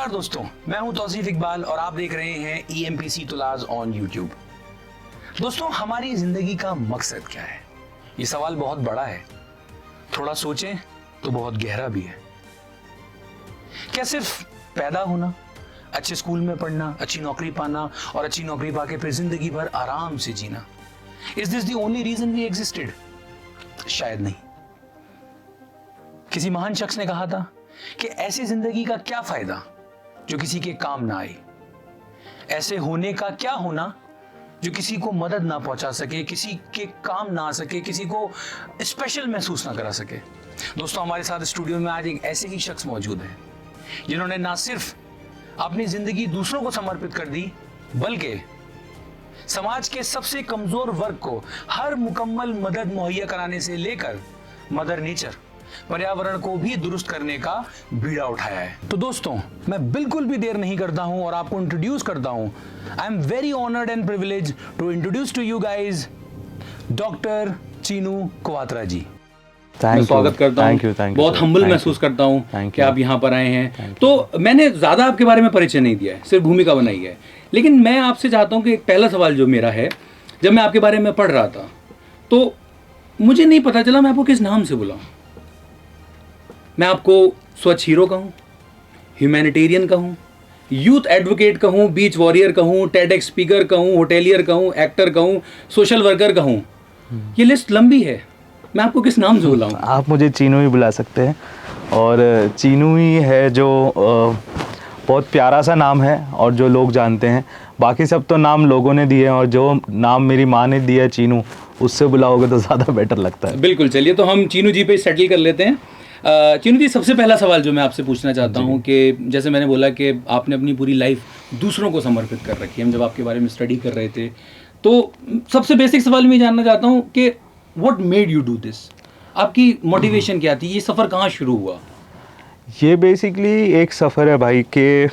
नमस्कार दोस्तों, मैं हूं तौसीफ इकबाल और आप देख रहे हैं EMPC तुलाज ऑन YouTube। दोस्तों, हमारी जिंदगी का मकसद क्या है? ये सवाल बहुत बड़ा है। थोड़ा सोचें तो बहुत गहरा भी है। क्या सिर्फ पैदा होना, अच्छे स्कूल में पढ़ना, अच्छी नौकरी पाना और अच्छी नौकरी पाके फिर जिंदगी भर आराम से जीना? Is this the only reason we existed? शायद नहीं। किसी महान शख्स ने कहा था कि ऐसी जिंदगी का क्या फायदा जो किसी के काम ना आए, ऐसे होने का क्या होना जो किसी को मदद ना पहुंचा सके, किसी के काम ना आ सके, किसी को स्पेशल महसूस ना करा सके। दोस्तों, हमारे साथ स्टूडियो में आज एक ऐसे ही शख्स मौजूद हैं जिन्होंने ना सिर्फ अपनी जिंदगी दूसरों को समर्पित कर दी, बल्कि समाज के सबसे कमजोर वर्ग को हर मुकम्मल मदद मुहैया कराने से लेकर मदर नेचर, पर्यावरण को भी दुरुस्त करने का बीड़ा उठाया है। तो दोस्तों, मैं बिल्कुल भी देर नहीं करता हूं और आपको इंट्रोड्यूस करता हूं। I am very honoured and privilege to introduce to you guys doctor Chinu Kwatra ji. मैं स्वागत करता हूँ। बहुत हम्बल महसूस करता हूँ कि आप यहाँ पर आए हैं। तो मैंने ज़्यादा आपके बारे में परिचय नहीं दिया है, सिर्फ भूमिका बनाई है। लेकिन मैं आपसे चाहता हूँ कि एक पहला सवाल जो मेरा है, जब मैं आपके बारे में पढ़ रहा था तो मुझे नहीं पता चला मैं आपको किस नाम से बुलाऊँ। मैं आपको स्वच्छ हीरो कहूँ, ह्यूमैनिटेरियन कहूँ, यूथ एडवोकेट कहूँ, बीच वॉरियर कहूँ, टेडेक्स स्पीकर कहूँ, होटेलियर कहूँ, एक्टर कहूँ, सोशल वर्कर कहूँ, ये लिस्ट लंबी है। मैं आपको किस नाम से बुलाऊँ? आप मुझे चीनू ही बुला सकते हैं। और चीनू ही है जो बहुत प्यारा सा नाम है और जो लोग जानते हैं। बाकी सब तो नाम लोगों ने दिए हैं और जो नाम मेरी माँ ने दिया है चीनू, उससे बुलाओगे तो ज़्यादा बेटर लगता है। बिल्कुल, चलिए तो हम चीनू जी पे सेटल कर लेते हैं। चीनू जी, सबसे पहला सवाल जो मैं आपसे पूछना चाहता हूँ कि जैसे मैंने बोला कि आपने अपनी पूरी लाइफ दूसरों को समर्पित कर रखी है। हम जब आपके बारे में स्टडी कर रहे थे तो सबसे बेसिक सवाल मैं जानना चाहता हूँ कि what made you do this? आपकी मोटिवेशन क्या थी? ये सफ़र कहाँ शुरू हुआ? ये बेसिकली एक सफ़र है भाई के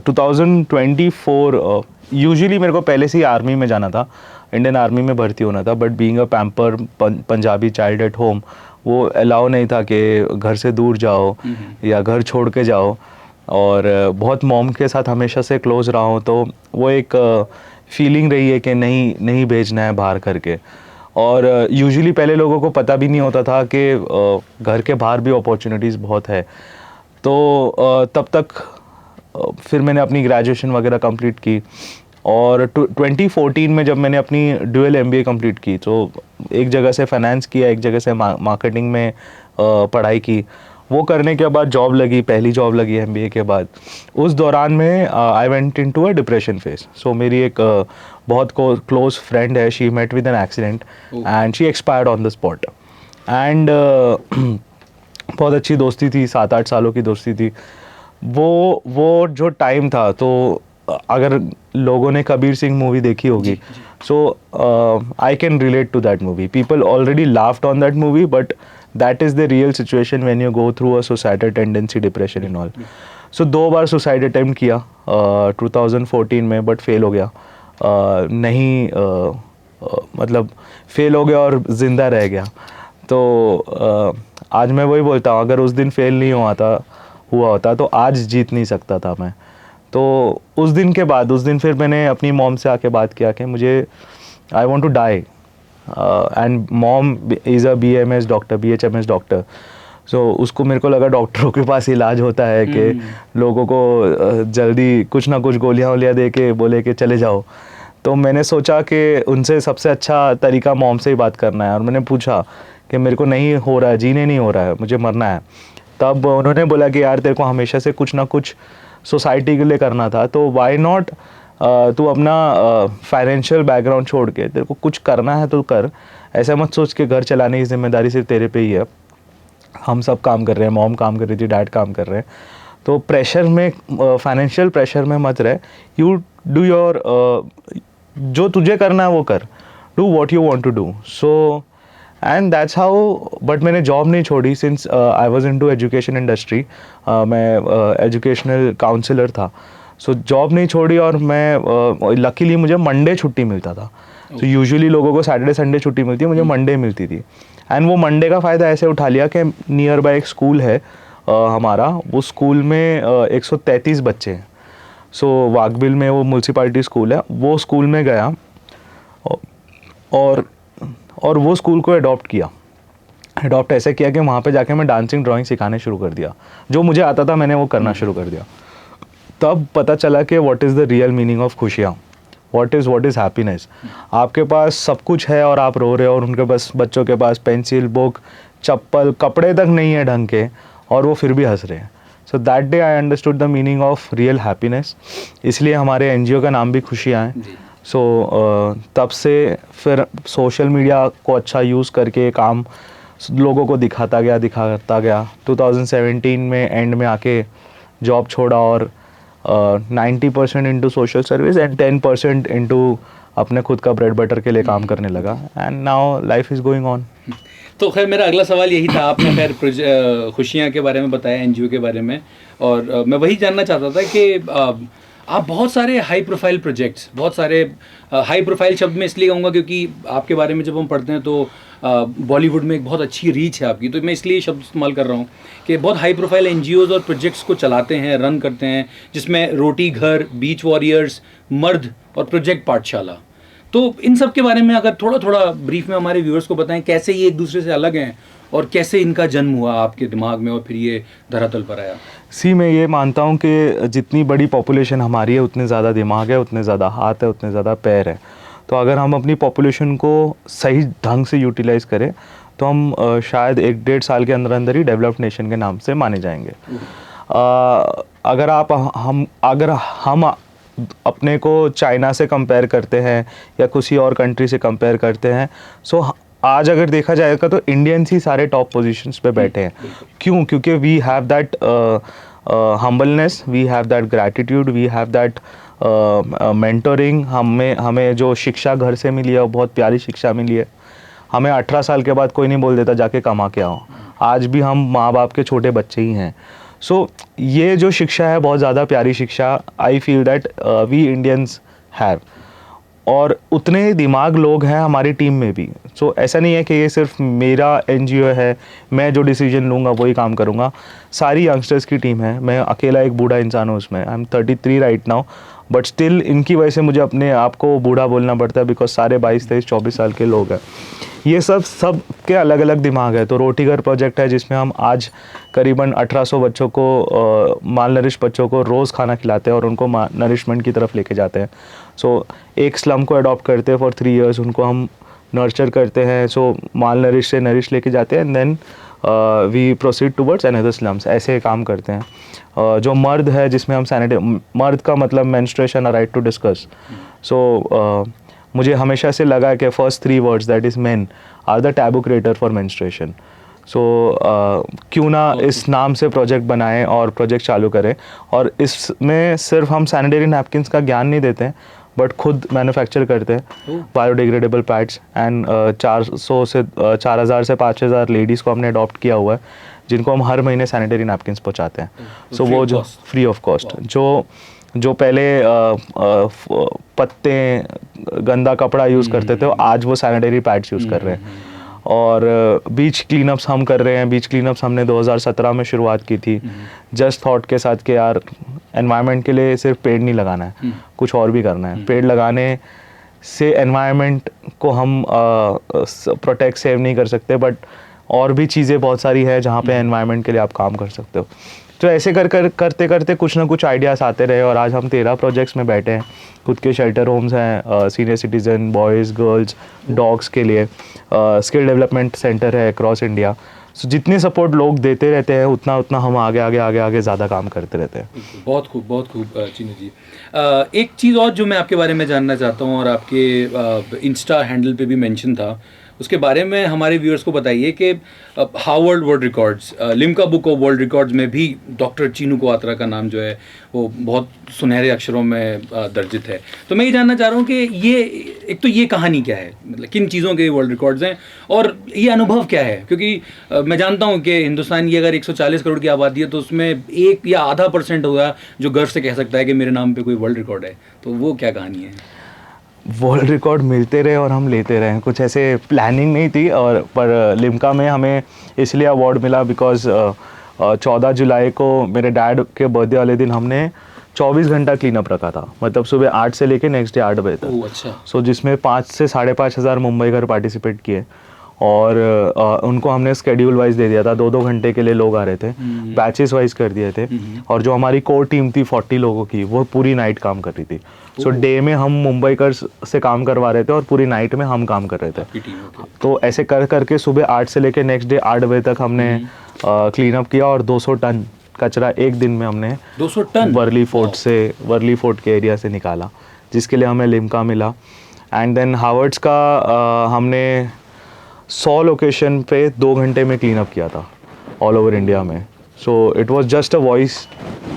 2024 यूजुअली मेरे को पहले से ही आर्मी में जाना था, इंडियन आर्मी में भर्ती होना था। But being a pamper Punjabi child at home, वो अलाउ नहीं था कि घर से दूर जाओ या घर छोड़ के जाओ। और बहुत मॉम के साथ हमेशा से क्लोज रहा हूँ, तो वो एक फीलिंग रही है कि नहीं भेजना है बाहर करके। और यूजुअली पहले लोगों को पता भी नहीं होता था कि घर के बाहर भी अपॉर्चुनिटीज़ बहुत है। तो तब तक फिर मैंने अपनी ग्रेजुएशन वगैरह कंप्लीट की। और 2014 में जब मैंने अपनी ड्यूअल MBA कंप्लीट की, तो एक जगह से फाइनेंस किया, एक जगह से मार्केटिंग में पढ़ाई की। वो करने के बाद जॉब लगी, पहली जॉब लगी MBA के बाद। उस दौरान में I went into a depression phase. So मेरी एक बहुत क्लोज फ्रेंड है, she met with an accident and she expired on the spot. And बहुत अच्छी दोस्ती थी, 7-8 सालों की दोस्ती थी। वो जो टाइम था, तो अगर लोगों ने कबीर सिंह मूवी देखी होगी, so I can relate to that movie. People already laughed on that movie, but that is the real situation when you go through a suicidal tendency, depression and all. So 2 बार suicide attempt किया 2014 में, but fail हो गया। मतलब fail हो गया और ज़िंदा रह गया। तो आज मैं वही बोलता हूँ, अगर उस दिन फेल नहीं हुआ होता तो आज जीत नहीं सकता था मैं। तो उस दिन फिर मैंने अपनी मॉम से आके बात किया कि मुझे I want to die. And mom is a BMS doctor, BHMS doctor. So उसको मेरे को लगा डॉक्टरों के पास इलाज होता है कि लोगों को जल्दी कुछ ना कुछ गोलियाँ दे के बोले कि चले जाओ। तो मैंने सोचा कि उनसे सबसे अच्छा तरीका मॉम से ही बात करना है। और मैंने पूछा कि मेरे को नहीं हो रहा है, जीने नहीं हो रहा है, मुझे मरना है। तब उन्होंने बोला कि यार, तेरे को हमेशा से कुछ ना कुछ सोसाइटी के लिए करना था, तो वाई नॉट तू अपना फाइनेंशियल बैकग्राउंड छोड़ के, तेरे को कुछ करना है तो कर। ऐसा मत सोच के घर चलाने की जिम्मेदारी सिर्फ तेरे पे ही है। हम सब काम कर रहे हैं, मॉम काम कर रही थी, डैड काम कर रहे हैं। तो प्रेशर में, फाइनेंशियल प्रेशर में मत रहे। यू डू योर, जो तुझे करना है वो कर, do what you want to do. So and that's how. But मैंने जॉब नहीं छोड़ी since I was into education industry. मैं एजुकेशनल काउंसलर था। सो जॉब नहीं छोड़ी। और मैं लकीली मुझे मंडे छुट्टी मिलता था। तो यूजुअली लोगों को सैटरडे संडे छुट्टी मिलती है, मुझे मंडे मिलती थी। एंड वो मंडे का फ़ायदा ऐसे उठा लिया कि नियर बाय एक स्कूल है हमारा, वो स्कूल में 133 बच्चे हैं। सो वाघबिल में वो म्यूनसिपालिटी स्कूल है, वो स्कूल में गया और वो स्कूल को अडॉप्ट ऐसे किया कि वहाँ पे जाके मैं डांसिंग ड्राइंग सिखाने शुरू कर दिया। जो मुझे आता था मैंने वो करना शुरू कर दिया। तब पता चला कि what is the real meaning of खुशियाँ, व्हाट इज़ हैप्पीनेस। आपके पास सब कुछ है और आप रो रहे हो, और उनके पास, बच्चों के पास पेंसिल, बुक, चप्पल, कपड़े तक नहीं है ढंग के, और वो फिर भी हंस रहे हैं। So that day I understood the meaning of real happiness. इसलिए हमारे एनजीओ का नाम भी खुशियाँ है। सो तब से फिर सोशल मीडिया को अच्छा यूज़ करके काम लोगों को दिखाता गया। 2017 में एंड में आके जॉब छोड़ा और 90% into social service and 10% into अपने खुद का ब्रेड बटर के लिए काम करने लगा, and now life is going on. तो खैर मेरा अगला सवाल यही था, आपने खैर खुशियाँ के बारे में बताया, एनजीओ के बारे में, और मैं वही जानना चाहता था कि आप बहुत सारे हाई प्रोफाइल प्रोजेक्ट्स, बहुत सारे हाई प्रोफाइल शब्द में इसलिए कहूँगा क्योंकि आपके बारे में जब हम पढ़ते हैं तो बॉलीवुड में एक बहुत अच्छी रीच है आपकी, तो मैं इसलिए शब्द इस्तेमाल कर रहा हूँ कि बहुत हाई प्रोफाइल एनजीओज़ और प्रोजेक्ट्स को चलाते हैं, रन करते हैं, जिसमें रोटी घर, बीच वॉरियर्स, मर्द और प्रोजेक्ट पाठशाला। तो इन सब के बारे में अगर थोड़ा ब्रीफ में हमारे व्यूअर्स को बताएं, कैसे ये एक दूसरे से अलग हैं और कैसे इनका जन्म हुआ आपके दिमाग में और फिर ये धरातल पर आया। मैं ये मानता हूँ कि जितनी बड़ी पॉपुलेशन हमारी है उतने ज़्यादा दिमाग है, उतने ज़्यादा हाथ है, उतने ज़्यादा पैर है। तो अगर हम अपनी पॉपुलेशन को सही ढंग से यूटिलाइज़ करें तो हम शायद 1-1.5 साल के अंदर ही डेवलप्ड नेशन के नाम से माने जाएंगे। अगर हम अपने को चाइना से कंपेयर करते हैं या किसी और कंट्री से कंपेयर करते हैं, सो आज अगर देखा जाएगा तो इंडियंस ही सारे टॉप पोजीशंस पे बैठे हैं। क्यों? क्योंकि we have that humbleness, we have that gratitude, we have that mentoring. हमें जो शिक्षा घर से मिली है वो बहुत प्यारी शिक्षा मिली है। हमें 18 साल के बाद कोई नहीं बोल देता जाके कमा के आओ। आज भी हम माँ बाप के छोटे बच्चे ही हैं। सो ये जो शिक्षा है बहुत ज़्यादा प्यारी शिक्षा, I feel that we Indians have, और उतने ही दिमाग लोग हैं हमारी टीम में भी। सो ऐसा नहीं है कि ये सिर्फ मेरा एनजीओ है, मैं जो डिसीजन लूँगा वही काम करूँगा। सारी यंगस्टर्स की टीम है, मैं अकेला एक बूढ़ा इंसान हूँ उसमें। I am 33 right now, but still इनकी वजह से मुझे अपने आप को बूढ़ा बोलना पड़ता है, बिकॉज सारे 22-23-24 साल के लोग हैं। ये सब के अलग अलग दिमाग है। तो रोटी घर प्रोजेक्ट है जिसमें हम आज करीबन 1800 बच्चों को, माल नरिश बच्चों को रोज़ खाना खिलाते हैं और उनको नरिशमेंट की तरफ लेके जाते हैं। सो एक स्लम को अडॉप्ट करते हैं फॉर 3 इयर्स, उनको हम नर्चर करते हैं। सो माल नरिश से नरिश लेके जाते हैं, and then we proceed towards another slums. ऐसे काम करते हैं। जो मर्द है जिसमें हम मर्द का मतलब menstruation, a right to discuss. So मुझे हमेशा से लगा कि first 3 words that is men are the taboo creator for menstruation. So क्यों ना इस नाम से प्रोजेक्ट बनाएं और प्रोजेक्ट चालू करें। और इसमें सिर्फ हम सैनिटरी नैपकिन्स का ज्ञान नहीं देते हैं, बट खुद मैन्युफैक्चर करते हैं बायोडिग्रेडेबल पैड्स। एंड 4000 से 5000 लेडीज़ को हमने अडॉप्ट किया हुआ है, जिनको हम हर महीने सैनिटरी नैपकिन्स पहुँचाते हैं। सो वो जो फ्री ऑफ कॉस्ट, जो पहले पत्ते, गंदा कपड़ा यूज़ करते थे, आज वो सैनिटरी पैड्स यूज़ कर रहे हैं। और बीच क्लीनअप्स हम कर रहे हैं। बीच क्लीनअप्स हमने 2017 में शुरुआत की थी, जस्ट थॉट के साथ कि यार एनवायरनमेंट के लिए सिर्फ पेड़ नहीं लगाना है, कुछ और भी करना है। पेड़ लगाने से एनवायरनमेंट को हम प्रोटेक्ट, सेव नहीं कर सकते, बट और भी चीज़ें बहुत सारी है जहाँ पे एनवायरनमेंट के लिए आप काम कर सकते हो। तो ऐसे करते करते कुछ ना कुछ आइडियाज़ आते रहे, और आज हम 13 प्रोजेक्ट्स में बैठे हैं। खुद के शेल्टर होम्स हैं, senior citizen, boys, girls, dogs के लिए स्किल डेवलपमेंट सेंटर है अक्रॉस इंडिया। सो जितनी सपोर्ट लोग देते रहते हैं उतना हम आगे ज़्यादा काम करते रहते हैं। बहुत खूब चीनू जी। एक चीज़ और जो मैं आपके बारे में जानना चाहता हूँ, और आपके इंस्टा हैंडल पे भी मेंशन था, उसके बारे में हमारे व्यूअर्स को बताइए कि Harvard world records, Limca book of world records में भी डॉक्टर चीनू क्वात्रा का नाम जो है वो बहुत सुनहरे अक्षरों में दर्जित है। तो मैं ये जानना चाह रहा हूँ कि ये कहानी क्या है, मतलब किन चीज़ों के वर्ल्ड रिकॉर्ड्स हैं और ये अनुभव क्या है? क्योंकि मैं जानता हूँ कि हिंदुस्तान की अगर 140 करोड़ की आबादी है तो उसमें 1 या आधा % होगा जो गर्व से कह सकता है कि मेरे नाम पे कोई वर्ल्ड रिकॉर्ड है। तो वो क्या कहानी है? वर्ल्ड रिकॉर्ड मिलते रहे और हम लेते रहे, कुछ ऐसे प्लानिंग नहीं थी। और पर लिम्का में हमें इसलिए अवार्ड मिला बिकॉज 14 जुलाई को मेरे डैड के बर्थडे वाले दिन हमने 24 घंटा क्लीन अप रखा था, मतलब सुबह 8 से लेके नेक्स्ट डे 8 बजे तक। अच्छा। सो जिसमें 5 से 5,500 हज़ार मुंबई घर पार्टिसिपेट किए और उनको हमने स्केड्यूल वाइज दे दिया था, 2-2 घंटे के लिए लोग आ रहे थे, बैचेस वाइज कर दिए थे। और जो हमारी कोर टीम थी 40 लोगों की, वो पूरी नाइट काम कर रही थी। सो डे में हम मुंबई कर से काम करवा रहे थे और पूरी नाइट में हम काम कर रहे थे। तो ऐसे कर करके सुबह 8 से लेके नेक्स्ट डे 8 बजे तक हमने क्लीन अप किया और 200 टन कचरा एक दिन में हमने 200 टन वर्ली फोर्ट के एरिया से निकाला, जिसके लिए हमें लिम्का मिला। एंड देन हावर्ड्स का हमने 100 लोकेशन पे 2 घंटे में क्लीन अप किया था ऑल ओवर इंडिया में। So it was just a voice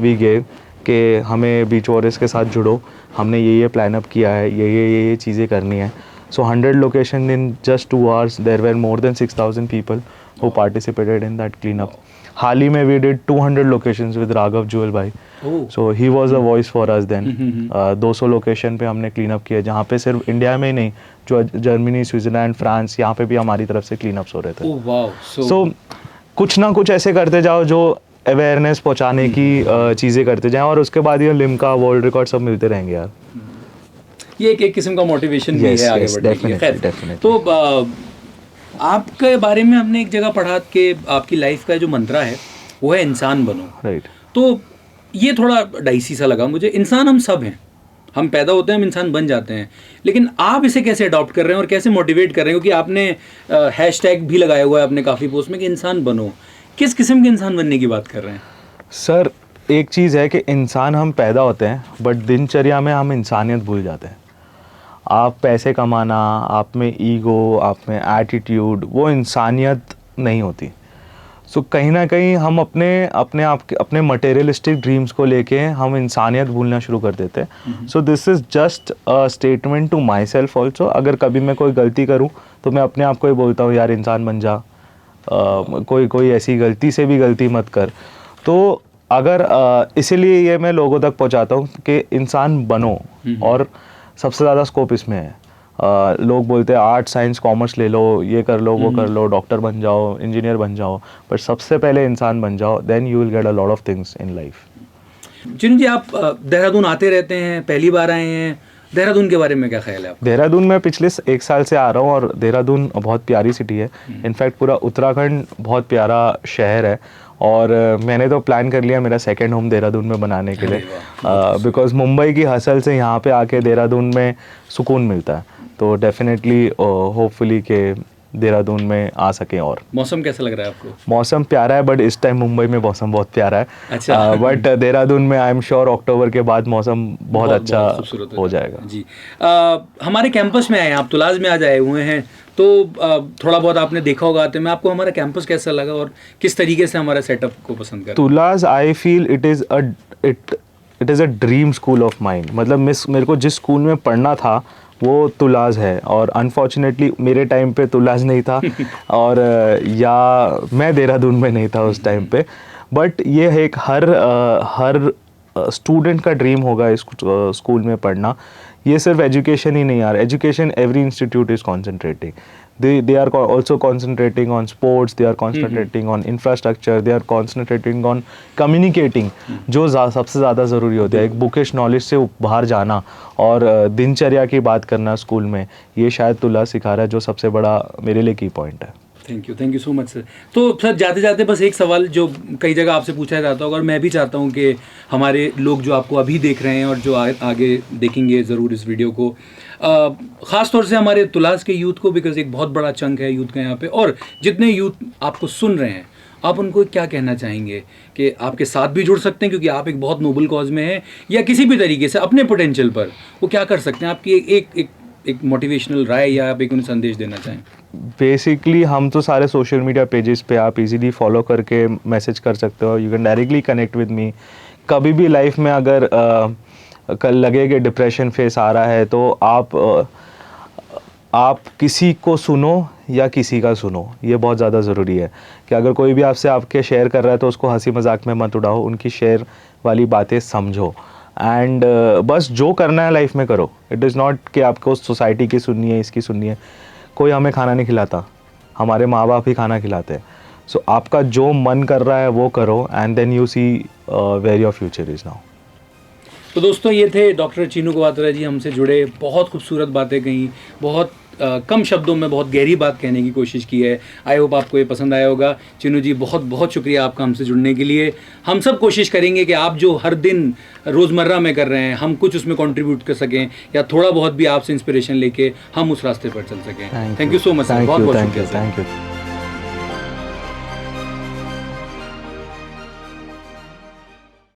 we gave कि हमें बीच वॉरियर्स के साथ जुड़ो, हमने ये प्लान अप किया है, ये चीज़ें करनी है। So 100 location in just 2 hours there were more than 6,000 people who participated in that clean up. हाल ही में we did 200 locations with Raghav Juyal भाई, so he was a voice for us then. 200 location पे हमने क्लीन अप किया, जहाँ पे सिर्फ इंडिया में ही नहीं, जो जर्मनी, स्विट्जरलैंड, फ्रांस, यहाँ पे भी हमारी तरफ से क्लीन अप्स हो रहे थे। सो कुछ ना कुछ ऐसे करते जाओ जो अवेयरनेस पहुँचाने की चीज़ें करते जाएं, और उसके बाद ये लिम्का, वर्ल्ड रिकॉर्ड सब मिलते रहेंगे यार। ये एक किस्म का मोटिवेशन भी है आगे बढ़ने के लिए। खैर, तो आपके बारे में हमने एक जगह पढ़ा कि आपकी लाइफ का जो मंत्रा है वो है इंसान बनो। राइट। तो ये थोड़ा डाइसी सा लगा मुझे। इंसान हम सब हैं, हम पैदा होते हैं, हम इंसान बन जाते हैं, लेकिन आप इसे कैसे अडॉप्ट कर रहे हैं और कैसे मोटिवेट कर रहे हैं? क्योंकि आपने हैशटैग भी लगाया हुआ है अपने काफ़ी पोस्ट में कि इंसान बनो। किस किस्म के इंसान बनने की बात कर रहे हैं सर? एक चीज़ है कि इंसान हम पैदा होते हैं, बट दिनचर्या में हम इंसानियत भूल जाते हैं। आप पैसे कमाना, आप में ईगो, आप में एटीट्यूड, वो इंसानियत नहीं होती। सो कहीं ना कहीं हम अपने मटेरियलिस्टिक ड्रीम्स को लेके हम इंसानियत भूलना शुरू कर देते हैं। So this is just a statement to myself also. अगर कभी मैं कोई गलती करूँ तो मैं अपने आप को ही बोलता हूँ यार इंसान बन जा, कोई ऐसी गलती से भी गलती मत कर। तो अगर इसीलिए ये मैं लोगों तक पहुँचाता हूँ कि इंसान बनो, और सबसे ज़्यादा स्कोप इसमें है। लोग बोलते हैं आर्ट, साइंस, कॉमर्स ले लो, ये कर लो, वो कर लो, डॉक्टर बन जाओ, इंजीनियर बन जाओ, पर सबसे पहले इंसान बन जाओ, then you will get a lot of things in life. Chiranjeev ji, आप देहरादून आते रहते हैं, पहली बार आए हैं, देहरादून के बारे में क्या ख्याल है आपका? देहरादून में पिछले 1 साल से आ रहा हूँ और देहरादून बहुत प्यारी सिटी है। इनफैक्ट पूरा उत्तराखंड बहुत प्यारा शहर है, और मैंने तो प्लान कर लिया मेरा सेकंड होम देहरादून में बनाने के लिए, बिकॉज मुंबई की हसल से यहाँ पे आके देहरादून में सुकून मिलता है। तो डेफिनेटली होपफुली के देहरादून में आ सकें। और मौसम कैसा लग रहा है आपको? मौसम प्यारा है, बट इस टाइम मुंबई में मौसम बहुत प्यारा है। अच्छा। बट देहरादून में आई एम श्योर अक्टूबर के बाद मौसम बहुत अच्छा हो जाएगा जी। हमारे कैंपस में आए हैं आप, तुलाज में आज आए हुए हैं, तो थोड़ा बहुत आपने देखा होगा आते में, आपको हमारा कैंपस कैसा लगा और किस तरीके से हमारा सेटअप को पसंद कर? तुलाज I feel it is a dream school of mind. मतलब मेरे को जिस स्कूल में पढ़ना था वो तुलाज है, और अनफॉर्चुनेटली मेरे टाइम पे तुलाज नहीं था और या मैं देहरादून में नहीं था उस टाइम पे। बट ये एक हर स्टूडेंट का ड्रीम होगा इस स्कूल में पढ़ना। ये सिर्फ एजुकेशन ही नहीं यार, education every institute is concentrating. They are also concentrating on sports, they are concentrating on infrastructure, they are concentrating on communicating, जो सबसे ज़्यादा ज़रूरी होता है। एक बुकिश नॉलेज से बाहर जाना और दिनचर्या की बात करना स्कूल में, ये शायद तुला सिखा रहा है, जो सबसे बड़ा मेरे लिए की पॉइंट है। Thank you so much sir. तो सर जाते जाते बस एक सवाल जो कई जगह आपसे पूछा जाता होगा, और मैं भी चाहता हूँ कि हमारे लोग जो आपको अभी देख रहे हैं और जो आगे देखेंगे ज़रूर इस वीडियो को, ख़ास तौर से हमारे तुलाज के यूथ को, बिकॉज एक बहुत बड़ा चंक है यूथ का यहाँ पे, और जितने यूथ आपको सुन रहे हैं, आप उनको क्या कहना चाहेंगे कि आपके साथ भी जुड़ सकते हैं क्योंकि आप एक बहुत नोबल कॉज में हैं, या किसी भी तरीके से अपने पोटेंशियल पर वो क्या कर सकते हैं? आपकी एक मोटिवेशनल राय या आप एक उन्हें संदेश देना चाहें? बेसिकली हम तो सारे सोशल मीडिया पेजेस पे आप इजीली फॉलो करके मैसेज कर सकते हो, you can directly connect with me. कभी भी लाइफ में अगर कल लगे कि डिप्रेशन फेस आ रहा है, तो आप किसी को सुनो या किसी का सुनो, ये बहुत ज़्यादा ज़रूरी है। कि अगर कोई भी आपसे आपके शेयर कर रहा है तो उसको हंसी मजाक में मत उड़ाओ, उनकी शेयर वाली बातें समझो, एंड बस जो करना है लाइफ में करो। इट इज़ नॉट कि आपको सोसाइटी की सुननी है, इसकी सुननी है। कोई हमें खाना नहीं खिलाता, हमारे माँ बाप ही खाना खिलाते हैं। सो आपका जो मन कर रहा है वो करो, and then you see where your future is now. तो दोस्तों ये थे डॉक्टर चीनू गवात्रा जी, हमसे जुड़े, बहुत खूबसूरत बातें कहीं, बहुत कम शब्दों में बहुत गहरी बात कहने की कोशिश की है। आई होप आपको ये पसंद आया होगा। चीनू जी बहुत बहुत शुक्रिया आपका हमसे जुड़ने के लिए। हम सब कोशिश करेंगे कि आप जो हर दिन रोज़मर्रा में कर रहे हैं, हम कुछ उसमें कंट्रीब्यूट कर सकें, या थोड़ा बहुत भी आपसे इंस्पिरेशन लेके हम उस रास्ते पर चल सकें। Thank you so much sir, बहुत बहुत शुक्रिया। Thank you.